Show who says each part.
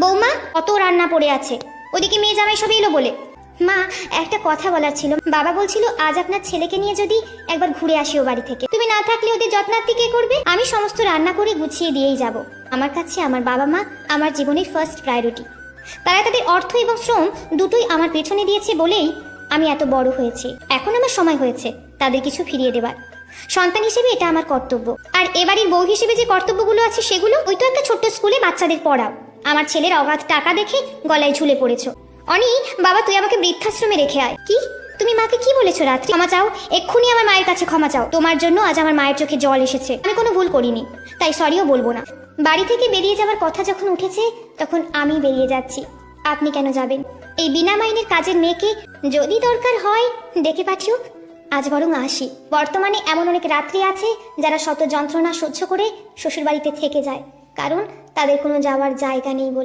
Speaker 1: বৌমা, কত রান্না পড়ে আছে, ওদিকে মেয়ে জামাই সব এলো বলে। মা, একটা কথা বলার ছিল। বাবা বলছিল আজ আপনার ছেলেকে নিয়ে যদি একবার ঘুরে আসি ও বাড়ি থেকে। তুমি না থাকলে ওদের যত্নার্থী কে করবে? আমি সমস্ত রান্না করে গুছিয়ে দিয়েই যাব। আমার কাছে আমার বাবা মা আমার জীবনের ফার্স্ট প্রায়োরিটি। তারা তাদের অর্থ এবং শ্রম দুটোই আমার পেছনে দিয়েছে বলেই আমি এত বড় হয়েছি। এখন আমার সময় হয়েছে তাদের কিছু ফিরিয়ে দেবার। সন্তান হিসেবে এটা আমার কর্তব্য। আর এবাড়ির বউ হিসেবে যে কর্তব্যগুলো আছে সেগুলো, ওই তো একটা ছোট্ট স্কুলে বাচ্চাদের পড়াও। আমার ছেলের অগাধ টাকা দেখে গলায় ঝুলে পড়েছো। অনি, বাবা তুই আমাকে বৃদ্ধাশ্রমে রেখে আয়। কি? তুমি মাকে কি বলেছো রাত্রি? ক্ষমা চাও, এক্ষুনি আমার মায়ের কাছে ক্ষমা চাও। তোমার জন্য আজ আমার মায়ের চোখে জল এসেছে। আমি কোনো ভুল করিনি, তাই সরিও বলবো না। বাড়ি থেকে বেরিয়ে যাওয়ার কথা যখন উঠেছে তখন আমি বেরিয়ে যাচ্ছি। আপনি কেন যাবেন? এই বিনা মাইনের কাজের মেয়েকে যদি দরকার হয় ডেকে পাঠিও। আজ বরং আসি। বর্তমানে এমন অনেক রাত্রি আছে যারা শত যন্ত্রণা সহ্য করে শ্বশুরবাড়িতে থেকে যায়, কারণ তাদের কোনো যাওয়ার জায়গা নেই বলে।